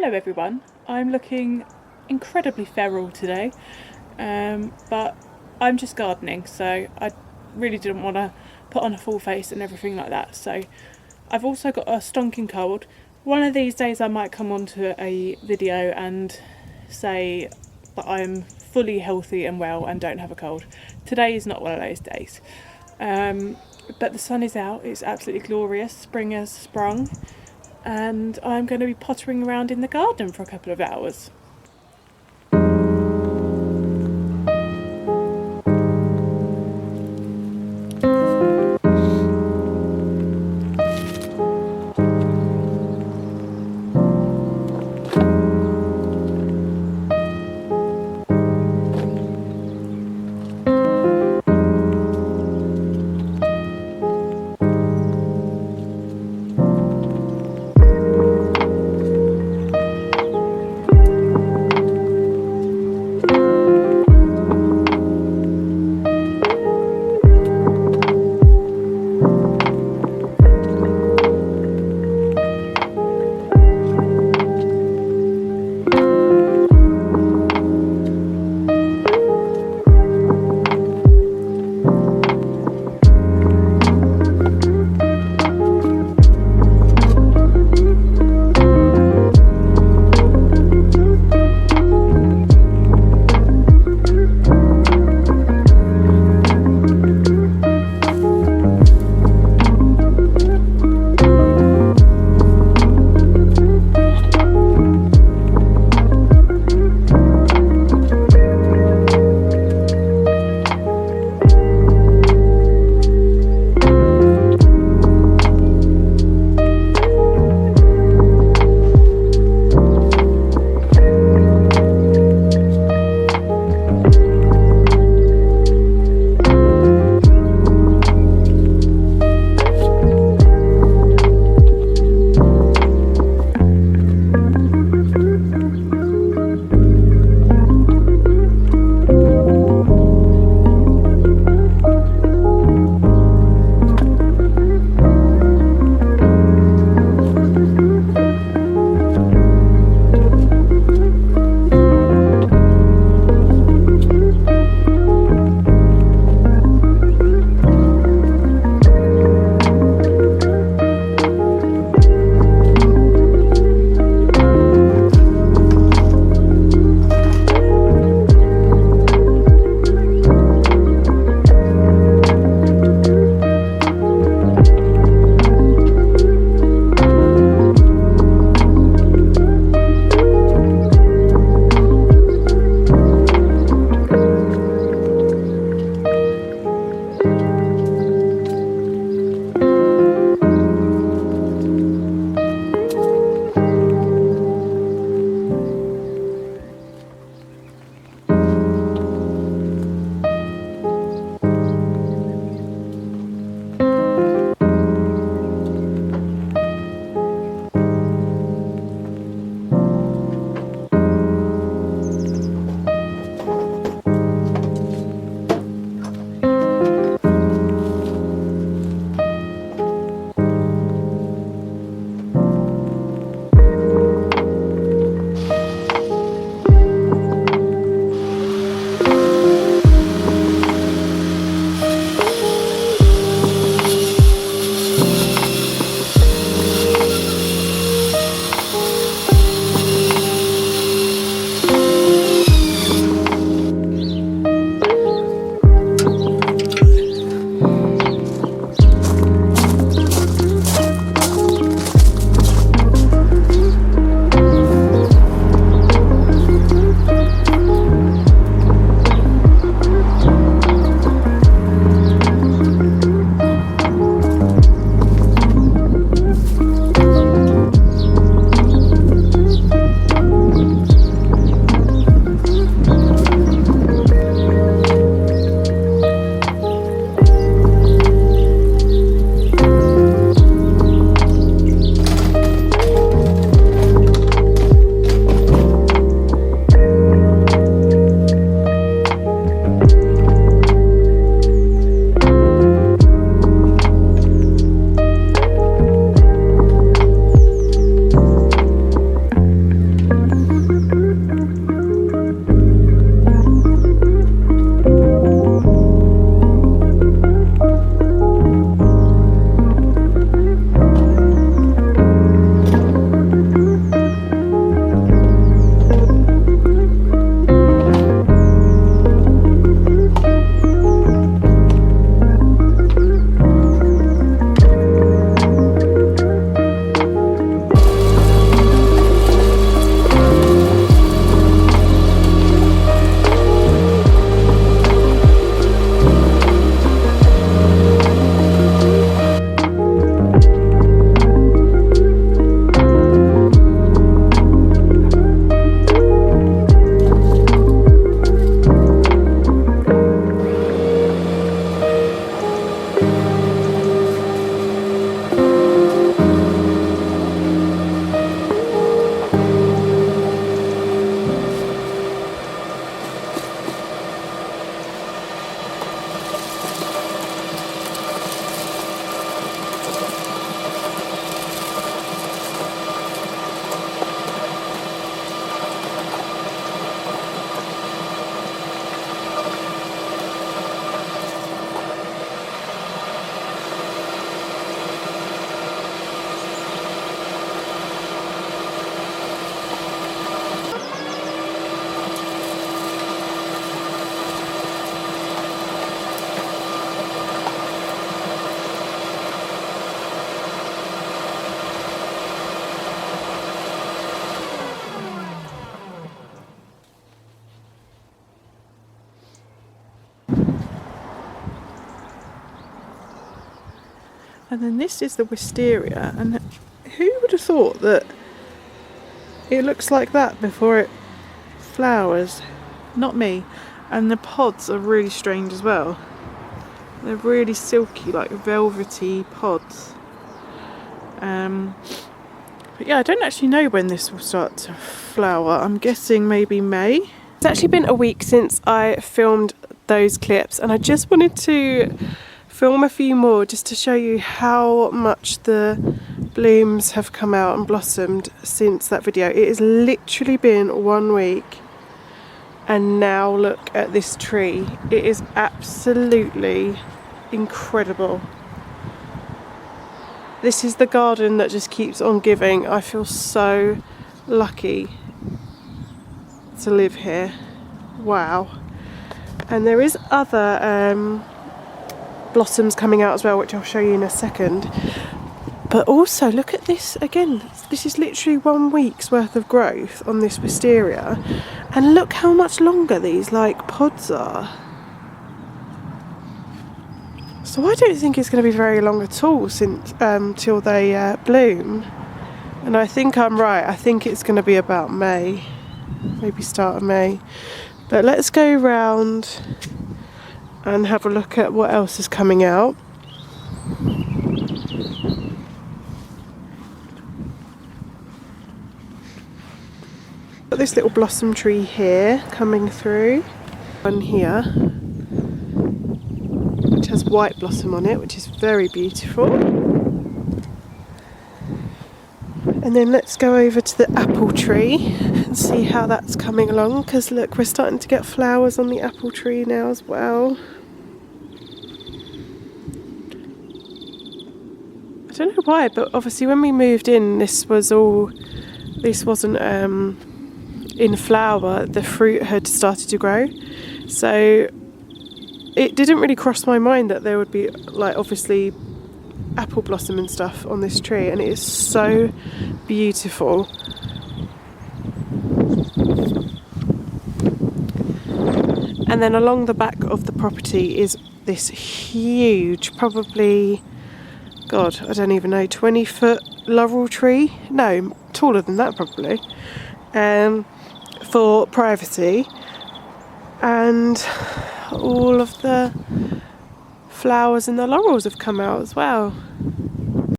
Hello everyone, I'm looking incredibly feral today, but I'm just gardening, so I really didn't want to put on a full face and everything like that. So I've also got a stonking cold. One of these days I might come onto a video and say that I'm fully healthy and well and don't have a cold. Today is not one of those days. But the sun is out, it's absolutely glorious, spring has sprung, and I'm going to be pottering around in the garden for a couple of hours. And then this is the wisteria, and who would have thought that it looks like that before it flowers? Not me. And the pods are really strange as well. They're really silky, like velvety pods. But yeah, I don't actually know when this will start to flower. I'm guessing maybe May. It's actually been a week since I filmed those clips, and I just wanted to film a few more just to show you how much the blooms have come out and blossomed since that video. It has literally been 1 week, and now look at this tree. It is absolutely incredible. This is the garden that just keeps on giving. I feel so lucky to live here. Wow. And there is other blossoms coming out as well, which I'll show you in a second. But also look at this again. This is literally 1 week's worth of growth on this wisteria, and look how much longer these like pods are. So I don't think it's going to be very long at all since till they bloom. And I think I'm right. I think it's going to be about May, maybe start of May. But let's go round and have a look at what else is coming out. Got this little blossom tree here coming through. One here, which has white blossom on it, which is very beautiful. And then let's go over to the apple tree and see how that's coming along, because look, we're starting to get flowers on the apple tree now as well. I don't know why, but obviously when we moved in, this wasn't in flower. The fruit had started to grow, so it didn't really cross my mind that there would be like obviously apple blossom and stuff on this tree, and it is so beautiful. And then along the back of the property is this huge, probably, God, I don't even know, 20-foot laurel tree? No, taller than that probably, for privacy. And all of the flowers and the laurels have come out as well.